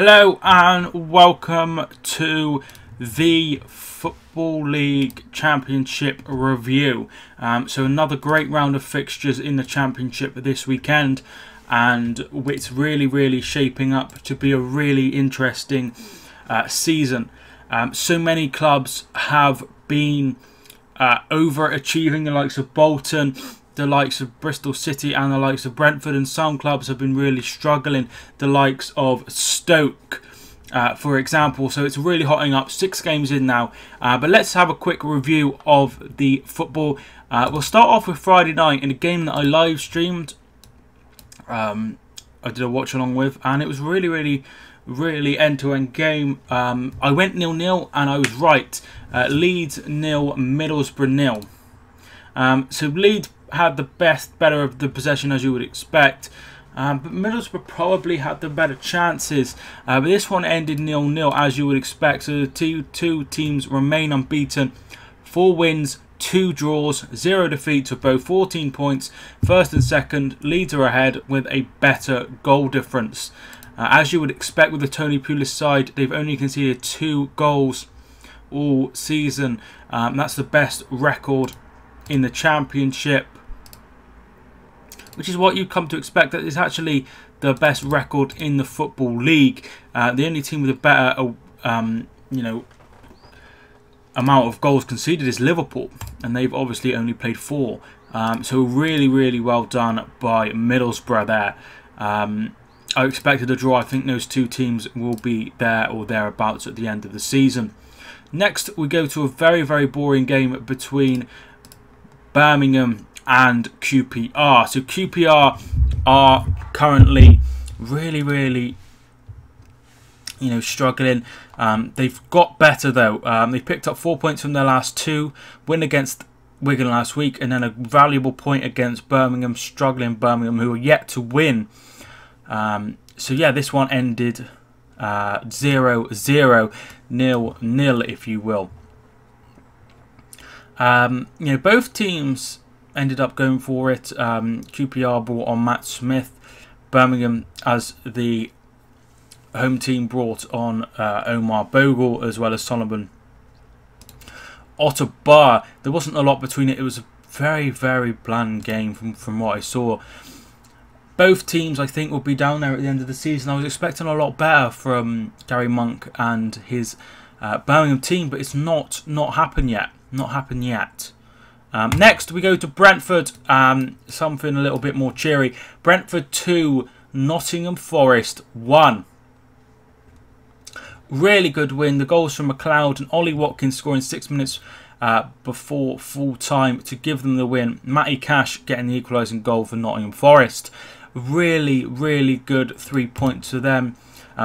Hello and welcome to the Football League Championship review. So another great round of fixtures in the Championship this weekend, and it's really shaping up to be a really interesting season. So many clubs have been overachieving, the likes of Bolton, the likes of Bristol City and the likes of Brentford, and some clubs have been really struggling, the likes of Stoke for example. So it's really hotting up. 6 games in now, but let's have a quick review of the football. We'll start off with Friday night in a game that I live streamed. I did a watch along with, and it was really end-to-end game. I went 0-0 and I was right. Leeds 0, Middlesbrough 0. So Leeds had the better of the possession, as you would expect, but Middlesbrough probably had the better chances, but this one ended 0-0 as you would expect. So the two teams remain unbeaten, 4 wins, 2 draws, 0 defeats, of both 14 points. First and second, Leeds are ahead with a better goal difference. As you would expect with the Tony Pulis side, they've only conceded 2 goals all season. That's the best record in the Championship, which is what you come to expect. That is actually the best record in the Football League. The only team with a better amount of goals conceded is Liverpool, and they've obviously only played 4. So really well done by Middlesbrough there. I expected a draw. I think those 2 teams will be there or thereabouts at the end of the season. Next, we go to a very boring game between Birmingham and QPR. So QPR are currently really struggling. They've got better though. They picked up 4 points from their last 2. Win against Wigan last week, and then a valuable point against Birmingham, struggling Birmingham, who are yet to win. So yeah, this one ended 0-0, 0-0 if you will. Both teams ended up going for it. QPR brought on Matt Smith. Birmingham, as the home team, brought on Omar Bogle as well as Solomon Otterbar. There wasn't a lot between it. It was a very bland game from what I saw. Both teams, I think, will be down there at the end of the season. I was expecting a lot better from Gary Monk and his Birmingham team, but it's not happened yet. Next, we go to Brentford. Something a little bit more cheery. Brentford 2, Nottingham Forest 1. Really good win. The goals from McLeod and Ollie Watkins scoring 6 minutes before full time to give them the win. Matty Cash getting the equalising goal for Nottingham Forest. Really good 3 points to them.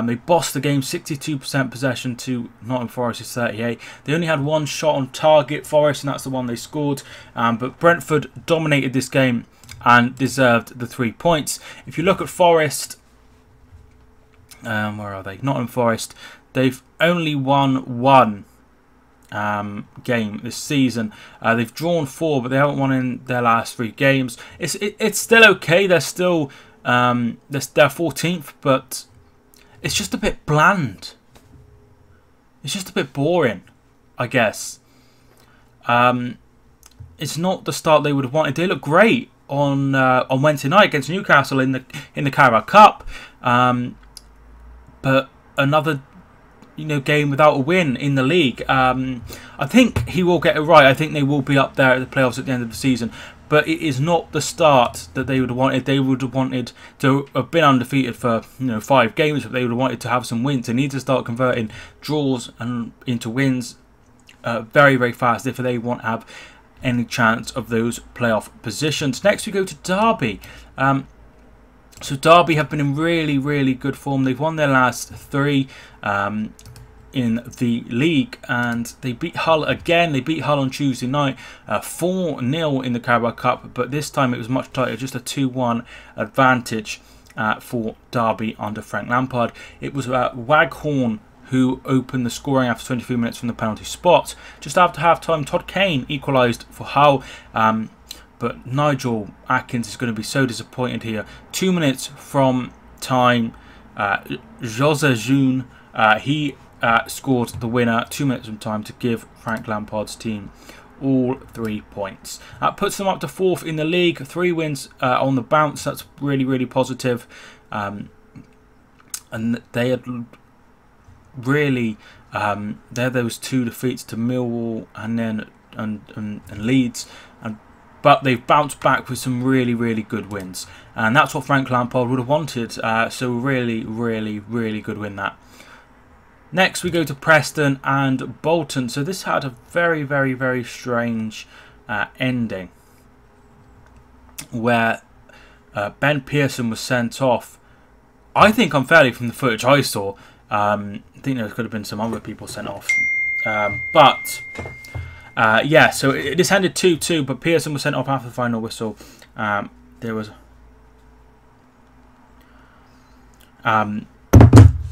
They bossed the game, 62% possession to Nottingham Forest's 38. They only had 1 shot on target, Forest, and that's the one they scored. But Brentford dominated this game and deserved the 3 points. If you look at Forest, where are they? Nottingham Forest. They've only won 1 game this season. They've drawn 4, but they haven't won in their last 3 games. It's still okay. They're still they're 14th, but it's just a bit bland. It's just a bit boring, I guess. It's not the start they would have wanted. They look great on Wednesday night against Newcastle in the Carabao Cup, but another game without a win in the league. I think he will get it right. I think they will be up there at the playoffs at the end of the season, but it is not the start that they would have wanted. They would have wanted to have been undefeated for 5 games, but they would have wanted to have some wins. They need to start converting draws and into wins very fast if they want to have any chance of those playoff positions. Next, we go to Derby. So Derby have been in really good form. They've won their last 3 in the league, and they beat Hull again. They beat Hull on Tuesday night, 4-0 in the Carabao Cup, but this time it was much tighter, just a 2-1 advantage for Derby under Frank Lampard. It was Waghorn who opened the scoring after 23 minutes from the penalty spot. Just after half-time, Todd Kane equalised for Hull. But Nigel Atkins is going to be so disappointed here. 2 minutes from time, Jose June, he scored the winner 2 minutes from time to give Frank Lampard's team all 3 points. That puts them up to 4th in the league. 3 wins on the bounce. That's really, really positive. And they had really there those 2 defeats to Millwall and then and Leeds, but they've bounced back with some really, really good wins, and that's what Frank Lampard would have wanted. So really, really, really good win that. Next we go to Preston and Bolton. So this had a very, very, very strange ending, where Ben Pearson was sent off, I think unfairly from the footage I saw. I think there could have been some other people sent off. Yeah, so this ended 2-2, but Pearson was sent off after the final whistle. There was 2-2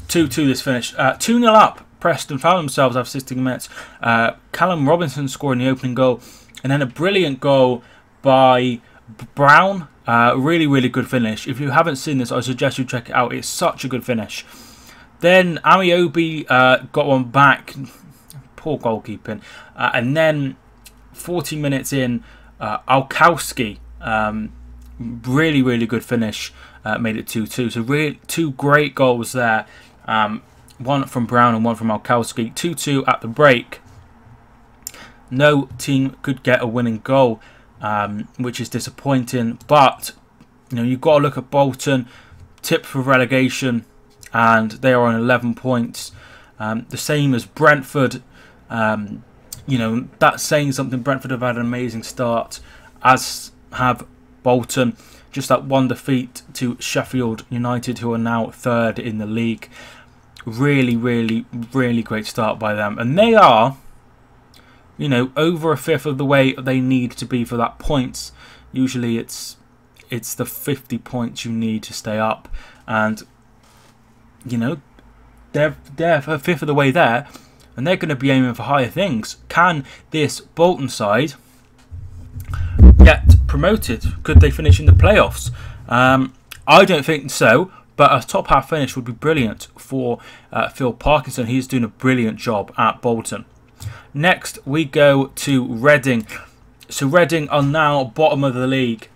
this finish. 2-0 up. Preston found themselves after 16 minutes. Callum Robinson scoring the opening goal, and then a brilliant goal by Brown. Really, really good finish. If you haven't seen this, I suggest you check it out. It's such a good finish. Then Amiobi got one back. Poor goalkeeping. And then 40 minutes in, Alkowski, really, really good finish, made it 2-2. So really 2 great goals there. One from Brown and one from Alkowski. 2-2 at the break. No team could get a winning goal, which is disappointing. But you've got to look at Bolton, tipped for relegation, and they are on 11 points. The same as Brentford. That's saying something. Brentford have had an amazing start, as have Bolton. Just that 1 defeat to Sheffield United, who are now 3rd in the league. Really, really, really great start by them. And they are, over 1/5 of the way they need to be for that points. Usually it's the 50 points you need to stay up. And, they're 1/5 of the way there. And they're going to be aiming for higher things. Can this Bolton side get promoted? Could they finish in the playoffs? I don't think so, but a top half finish would be brilliant for Phil Parkinson. He's doing a brilliant job at Bolton. Next we go to Reading. So Reading are now bottom of the league.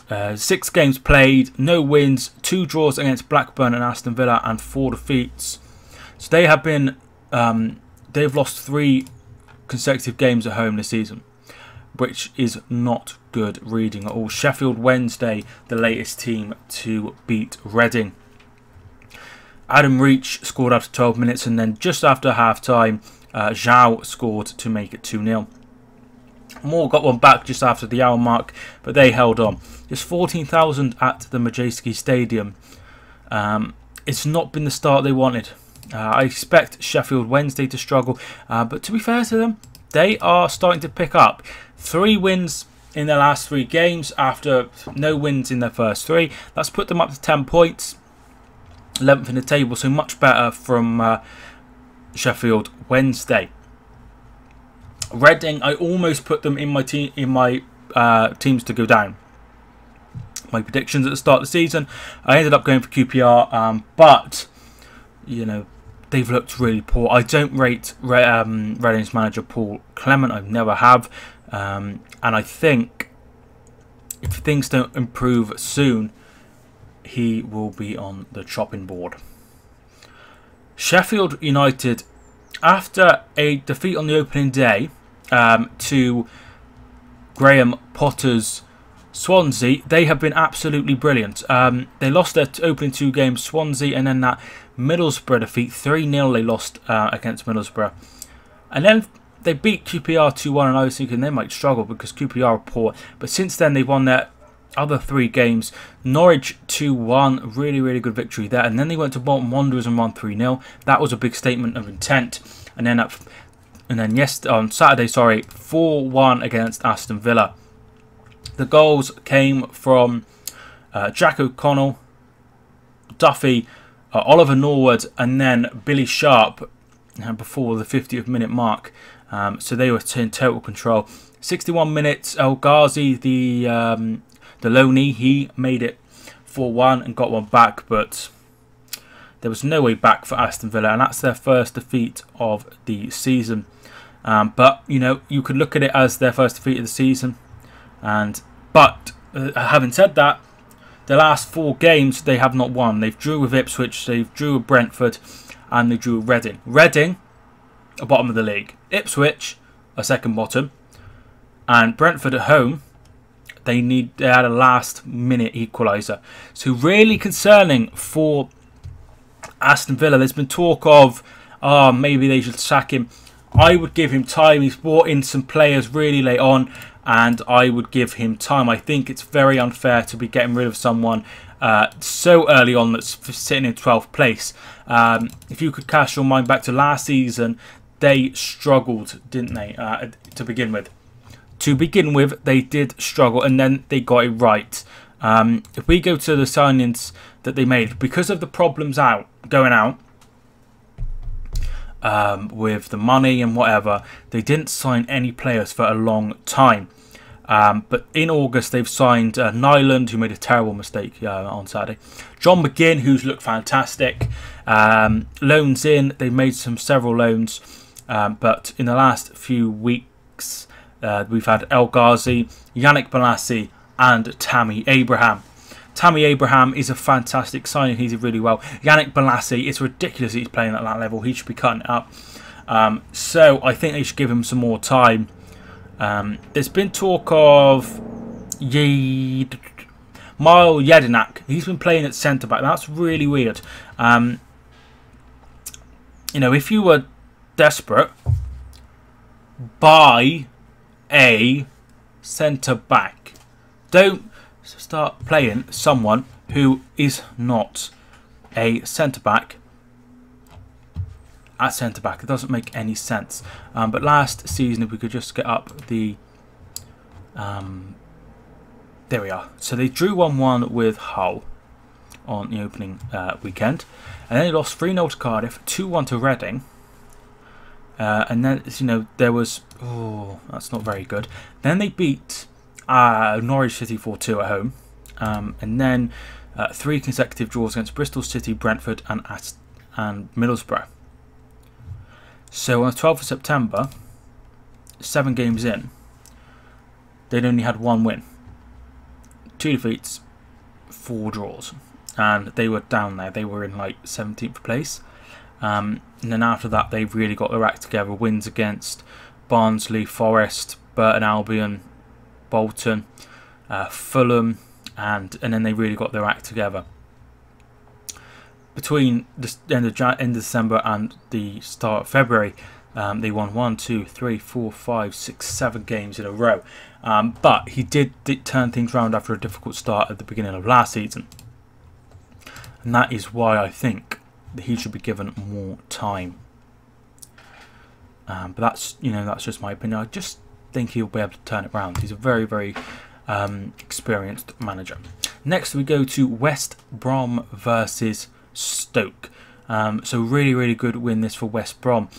6 games played, no wins, 2 draws against Blackburn and Aston Villa, and 4 defeats. So they have been they've lost 3 consecutive games at home this season, which is not good reading at all. Sheffield Wednesday, the latest team to beat Reading. Adam Reach scored after 12 minutes, and then just after half-time, Zhao scored to make it 2-0. Moore got one back just after the hour mark, but they held on. Just 14,000 at the Matchday Stadium. It's not been the start they wanted. I expect Sheffield Wednesday to struggle, but to be fair to them, they are starting to pick up. 3 wins in their last 3 games after no wins in their first 3. That's put them up to 10 points, 11th in the table, so much better from Sheffield Wednesday. Reading, I almost put them in my teams to go down. My predictions at the start of the season, I ended up going for QPR, but they've looked really poor. I don't rate Reading's manager Paul Clement. I never have, and I think if things don't improve soon, he will be on the chopping board. Sheffield United, after a defeat on the opening day to Graham Potter's Swansea, they have been absolutely brilliant. They lost their opening 2 games, Swansea, and then that Middlesbrough defeat, 3-0 they lost against Middlesbrough. And then they beat QPR 2-1, and I was thinking they might struggle because QPR are poor. But since then, they've won their other 3 games. Norwich 2-1, really, really good victory there. And then they went to Bolton Wanderers and won 3-0. That was a big statement of intent. And then on Saturday, 4-1 against Aston Villa. The goals came from Jack O'Connell, Duffy, Oliver Norwood, and then Billy Sharp before the 50th minute mark. So they were in total control. 61 minutes, El Ghazi, the loanee, he made it 4-1 and got one back, but there was no way back for Aston Villa, and that's their first defeat of the season. But you know, you could look at it as their first defeat of the season, but having said that, the last 4 games they have not won. They've drew with Ipswich, they've drew with Brentford, and they drew with Reading. Reading are bottom of the league. Ipswich are second bottom, and Brentford at home, they had a last minute equaliser. So really concerning for Aston Villa. There's been talk of maybe they should sack him. I would give him time. He's brought in some players really late on, and I would give him time. I think it's very unfair to be getting rid of someone so early on that's sitting in 12th place. If you could cast your mind back to last season, they struggled, didn't they, to begin with? To begin with, they did struggle, and then they got it right. If we go to the signings that they made, because of the problems going out with the money and whatever, they didn't sign any players for a long time. But in August, they've signed Nyland, who made a terrible mistake on Saturday. John McGinn, who's looked fantastic. Loans in, they've made several loans. But in the last few weeks, we've had El Ghazi, Yannick Bolasie, and Tammy Abraham. Tammy Abraham is a fantastic signing. He did really well. Yannick Bolasie, it's ridiculous he's playing at that level. He should be cutting it up. So I think they should give him some more time. There's been talk of Mile Jedinak. He's been playing at centre-back. That's really weird. You know, if you were desperate, buy a centre-back. Don't start playing someone who is not a centre-back at centre-back. It doesn't make any sense. But last season, if we could just get up the... there we are. So they drew 1-1 with Hull on the opening weekend. And then they lost 3-0 to Cardiff, 2-1 to Reading. And then, you know, there was... oh, that's not very good. Then they beat Norwich City 4-2 at home. And then 3 consecutive draws against Bristol City, Brentford and Middlesbrough. So on the 12th of September, 7 games in, they'd only had 1 win. 2 defeats, 4 draws. And they were down there. They were in like 17th place. And then after that, they've really got their act together. Wins against Barnsley, Forest, Burton Albion, Bolton, Fulham, and then they really got their act together. Between the end of December and the start of February, they won 1, 2, 3, 4, 5, 6, 7 games in a row. But he did turn things around after a difficult start at the beginning of last season. And that is why I think that he should be given more time. But that's, you know, that's just my opinion. I just think he'll be able to turn it around. He's a very, very experienced manager. Next we go to West Brom versus Stoke. So really, really good win this for West Brom.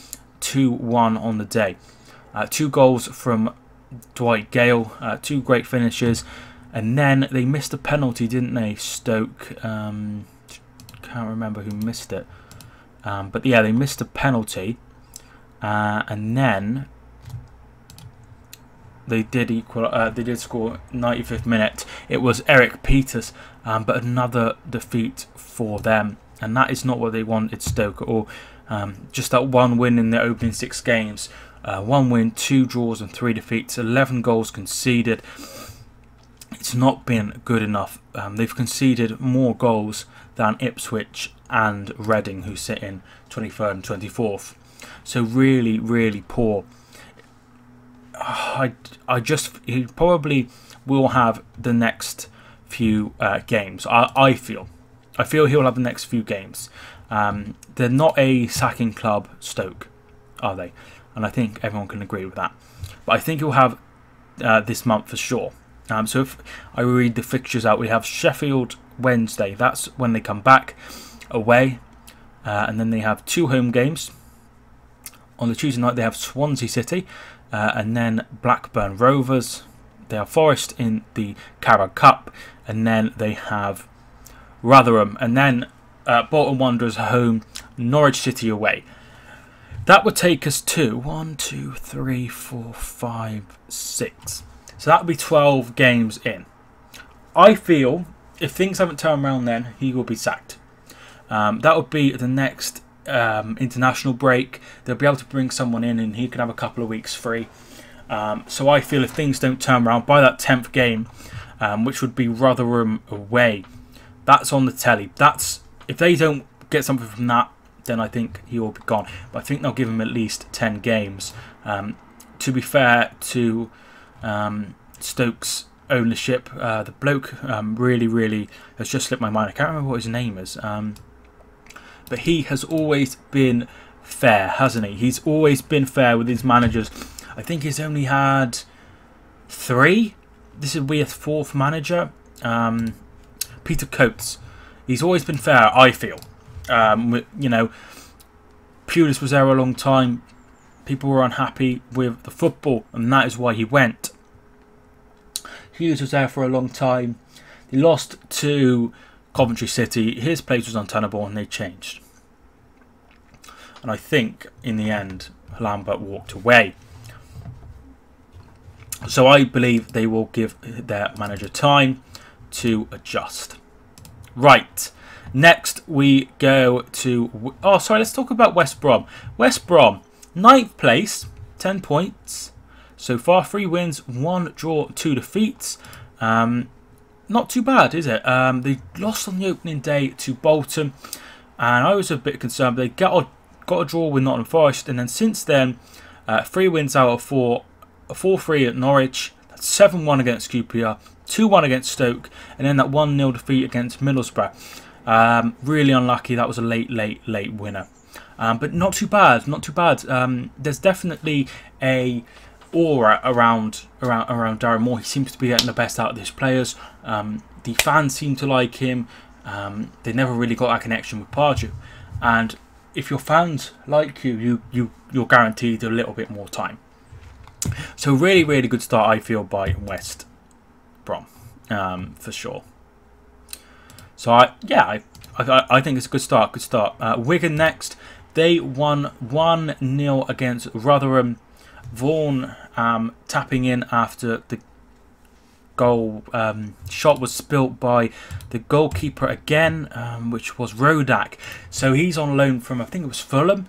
2-1 on the day. 2 goals from Dwight Gale. 2 great finishes. And then they missed a penalty, didn't they, Stoke? Can't remember who missed it. But yeah, they missed a penalty. And then they did score 95th minute. It was Eric Peters, but another defeat for them, and that is not what they wanted, Stoke, at all. Just that 1 win in their opening 6 games. 1 win, 2 draws and 3 defeats. 11 goals conceded. It's not been good enough. They've conceded more goals than Ipswich and Reading, who sit in 23rd and 24th. So really, really poor. He probably will have the next few games. I feel he'll have the next few games. They're not a sacking club, Stoke, are they? And I think everyone can agree with that. But I think he'll have this month for sure. So if I read the fixtures out, we have Sheffield Wednesday. That's when they come back away. And then they have 2 home games. On the Tuesday night, they have Swansea City. And then Blackburn Rovers. They have Forest in the Carabao Cup. And then they have Rotherham. And then Bolton Wanderers home, Norwich City away. That would take us to 1, 2, 3, 4, 5, 6. So that would be 12 games in. I feel if things haven't turned around then, he will be sacked. That would be the next international break. They'll be able to bring someone in and he can have a couple of weeks free. So I feel if things don't turn around by that 10th game, which would be Rotherham away, that's on the telly. If they don't get something from that, then I think he will be gone. But I think they'll give him at least 10 games. To be fair to Stoke's ownership, the bloke really has just slipped my mind. I can't remember what his name is. But he has always been fair, hasn't he? He's always been fair with his managers. I think he's only had 3. This will be his 4th manager. Peter Coates. He's always been fair, I feel. You know, Pulis was there a long time. People were unhappy with the football, and that is why he went. Hughes was there for a long time. He lost to Coventry City. His place was untenable, and they changed. And I think, in the end, Lambert walked away. So I believe they will give their manager time to adjust. Right. Next, we go to... Oh, sorry, let's talk about West Brom. West Brom, 9th place, 10 points. So far, 3 wins, 1 draw, 2 defeats. Not too bad, is it? They lost on the opening day to Bolton. And I was a bit concerned. They got a draw with Nottingham Forest. And then since then, 3 wins out of 4. A 4-3 at Norwich. 7-1 against QPR. 2-1 against Stoke. And then that 1-0 defeat against Middlesbrough. Really unlucky. That was a late winner. But not too bad. Not too bad. There's definitely a aura around Darren Moore. He seems to be getting the best out of his players. The fans seem to like him. They never really got that connection with Pardew. And if your fans like you're guaranteed a little bit more time. So really good start, I feel, by West Brom, for sure. So I think it's a good start. Wigan next. They won 1-0 against Rotherham. Vaughan tapping in after the goal shot was spilt by the goalkeeper again, which was Rodak. So he's on loan from, I think it was Fulham.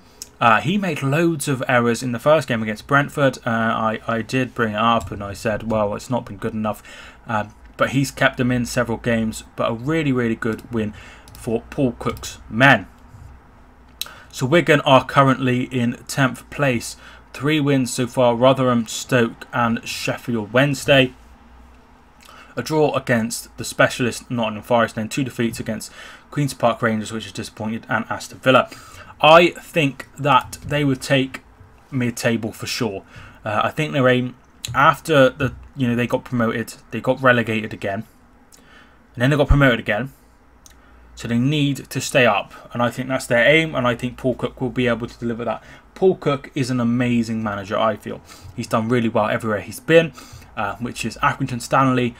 He made loads of errors in the first game against Brentford. I did bring it up and I said, well, it's not been good enough. But he's kept them in several games. But a really good win for Paul Cook's men. So Wigan are currently in 10th place. 3 wins so far: Rotherham, Stoke and Sheffield Wednesday. A draw against the specialist Nottingham Forest, and then 2 defeats against Queen's Park Rangers, which is disappointed, and Aston Villa. I think that they would take mid-table for sure. I think their aim, after they got promoted, they got relegated again, and then they got promoted again. So they need to stay up, and I think that's their aim, and I think Paul Cook will be able to deliver that. Paul Cook is an amazing manager, I feel. He's done really well everywhere he's been, which is Accrington Stanley,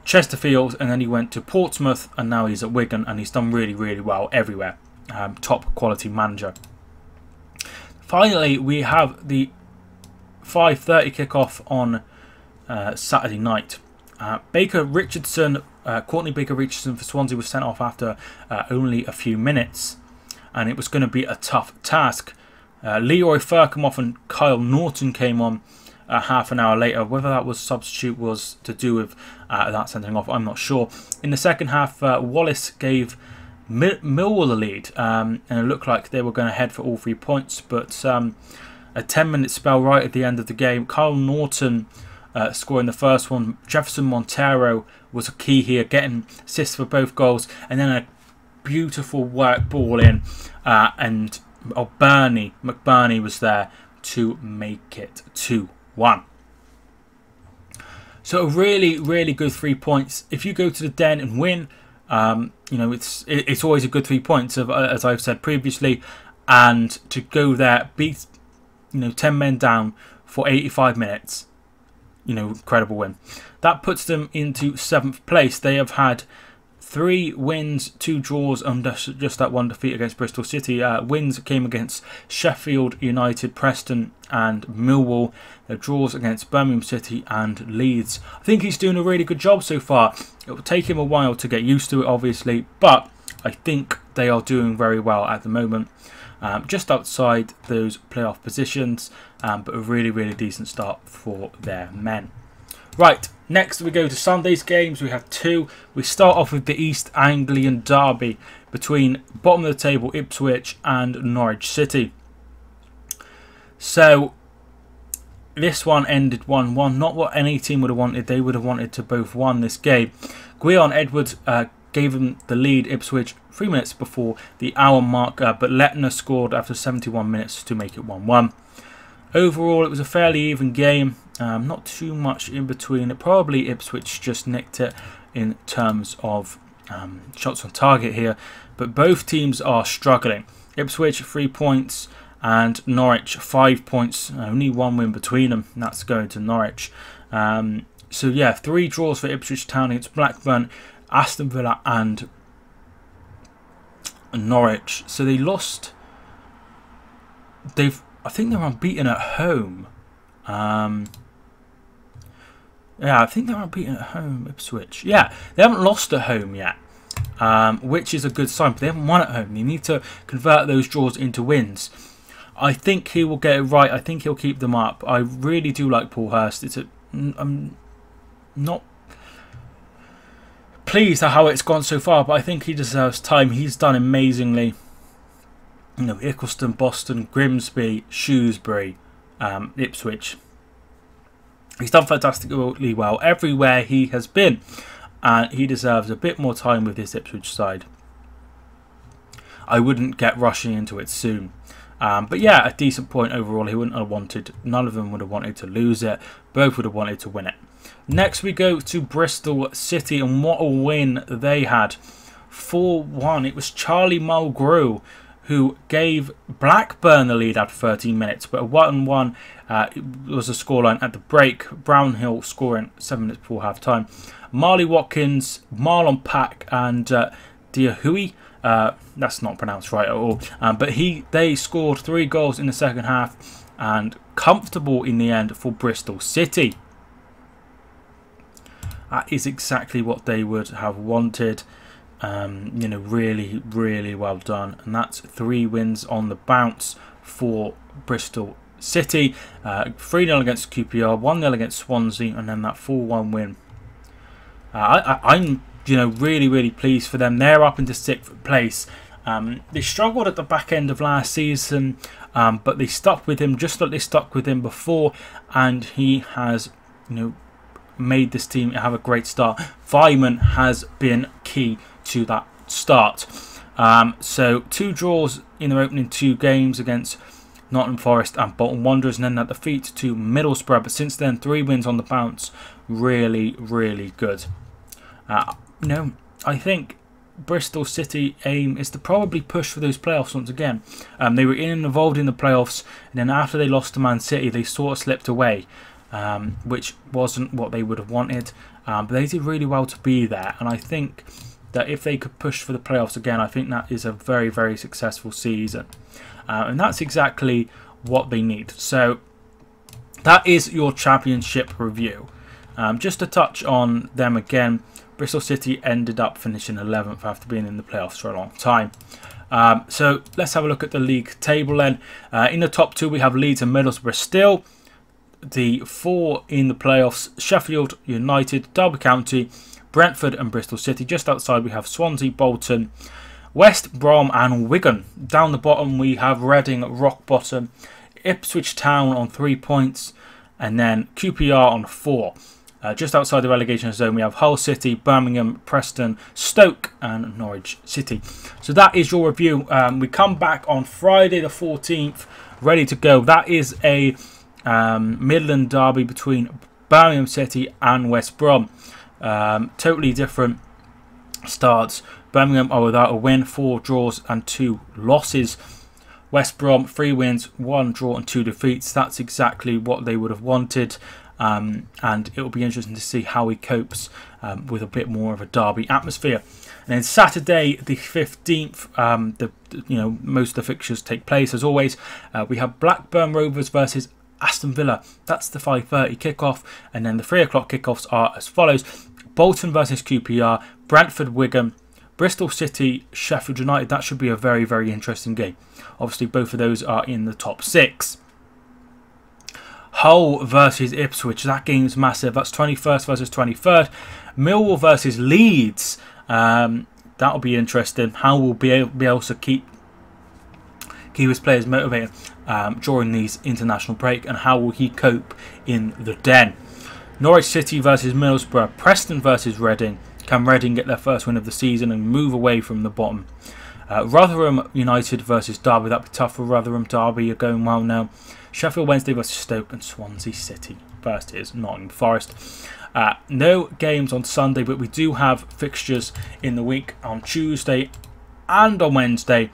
Chesterfield, and then he went to Portsmouth, and now he's at Wigan, and he's done really well everywhere. Top quality manager. Finally, we have the 5:30 kickoff on Saturday night. Courtney Baker Richardson for Swansea was sent off after only a few minutes, and it was going to be a tough task. Leroy Firkomoff and Kyle Norton came on half an hour later. Whether that was substitute was to do with that sending off, I'm not sure. In the second half, Wallace gave Millwall the lead, and it looked like they were going to head for all 3 points, but a 10-minute spell right at the end of the game. Kyle Norton scoring the first one. Jefferson Montero was a key here, getting assists for both goals, and then a beautiful work ball in, and McBurney was there to make it 2-1. So a really good 3 points. If you go to the Den and win, it's always a good 3 points, as I've said previously, and to go there, beat 10 men down for 85 minutes, incredible win. That puts them into 7th place. They have had 3 wins, 2 draws, and just that 1 defeat against Bristol City. Wins came against Sheffield United, Preston and Millwall. The draws against Birmingham City and Leeds. I think he's doing a really good job so far. It will take him a while to get used to it, obviously, but I think they are doing very well at the moment. Just outside those playoff positions, but a really, really decent start for their men. Right, next we go to Sunday's games. We have 2. We start off with the East Anglian derby between bottom of the table Ipswich and Norwich City. So this one ended 1-1. Not what any team would have wanted. They would have wanted to both won this game. Gwion Edwards gave them the lead, Ipswich, 3 minutes before the hour mark, but Lettner scored after 71 minutes to make it 1-1. Overall, it was a fairly even game. Not too much in between. Probably Ipswich just nicked it in terms of shots on target here. But both teams are struggling. Ipswich 3 points and Norwich 5 points. Only 1 win between them. And that's going to Norwich. So yeah, 3 draws for Ipswich Town against Blackburn, Aston Villa and Norwich. So they lost. I think they're unbeaten at home. Yeah, I think they're unbeaten at home, Ipswich. Yeah, they haven't lost at home yet, which is a good sign. But they haven't won at home. They need to convert those draws into wins. I think he will get it right. I think he'll keep them up. I really do like Paul Hurst. I'm not pleased at how it's gone so far, but I think he deserves time. He's done amazingly. You know, Ickleston, Boston, Grimsby, Shrewsbury, Ipswich. He's done fantastically well everywhere he has been, and he deserves a bit more time with this Ipswich side. I wouldn't get rushing into it soon. But yeah, a decent point overall. He wouldn't have wanted, none of them would have wanted to lose it. Both would have wanted to win it. Next we go to Bristol City, and what a win they had. 4-1. It was Charlie Mulgrew who gave Blackburn the lead after 13 minutes, but a 1-1 was the scoreline at the break. Brownhill scoring 7 minutes before half time. Marley Watkins, Marlon Pack and Diahui, that's not pronounced right at all, but they scored 3 goals in the second half, and comfortable in the end for Bristol City. That is exactly what they would have wanted. You know, really, really well done. And that's 3 wins on the bounce for Bristol City. 3-0 against QPR, 1-0 against Swansea, and then that 4-1 win. I'm, you know, really, really pleased for them. They're up into 6th place. They struggled at the back end of last season, but they stuck with him just like they stuck with him before, and he has, you know, made this team have a great start. Vyman has been key to that start. So 2 draws in their opening 2 games against Nottingham Forest and Bolton Wanderers, and then that defeat to Middlesbrough. But since then, 3 wins on the bounce. Really, really good. You know, I think Bristol City aim is to probably push for those playoffs once again. They were involved in the playoffs, and then after they lost to Man City, they sort of slipped away, which wasn't what they would have wanted. But they did really well to be there, and I think that if they could push for the playoffs again, I think that is a very, very successful season. And that's exactly what they need. So that is your championship review. Just to touch on them again, Bristol City ended up finishing 11th after being in the playoffs for a long time. So let's have a look at the league table then. In the top 2 we have Leeds and Middlesbrough still. The 4 in the playoffs, Sheffield United, Derby County, Brentford and Bristol City. Just outside we have Swansea, Bolton, West Brom and Wigan. Down the bottom we have Reading rock bottom, Ipswich Town on 3 points, and then QPR on 4. Just outside the relegation zone we have Hull City, Birmingham, Preston, Stoke and Norwich City. So that is your review. We come back on Friday the 14th ready to go. That is a Midland derby between Birmingham City and West Brom. Totally different starts. Birmingham are without a win, 4 draws and 2 losses. West Brom 3 wins, 1 draw and 2 defeats. That's exactly what they would have wanted, and it will be interesting to see how he copes with a bit more of a derby atmosphere. And then Saturday the 15th, most of the fixtures take place as always. We have Blackburn Rovers versus Aston Villa. That's the 5:30 kickoff, and then the 3 o'clock kickoffs are as follows: Bolton versus QPR, Brentford Wigan, Bristol City, Sheffield United. That should be a very, very interesting game. Obviously, both of those are in the top 6. Hull versus Ipswich. That game's massive. That's 21st versus 23rd. Millwall versus Leeds. That'll be interesting. How will be able to keep his players motivated during these international break, and how will he cope in the Den? Norwich City versus Middlesbrough. Preston versus Reading. Can Reading get their first win of the season and move away from the bottom? Rotherham United versus Derby. That'd be tough for Rotherham. Derby are going well now. Sheffield Wednesday versus Stoke, and Swansea City versus Nottingham Forest. No games on Sunday, but we do have fixtures in the week on Tuesday and on Wednesday.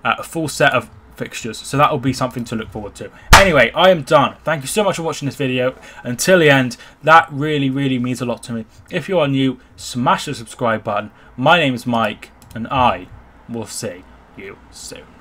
A full set of fixtures, so that will be something to look forward to. Anyway, I am done. Thank you so much for watching this video until the end. That really, really means a lot to me. If you are new, smash the subscribe button. My name is Mike, and I will see you soon.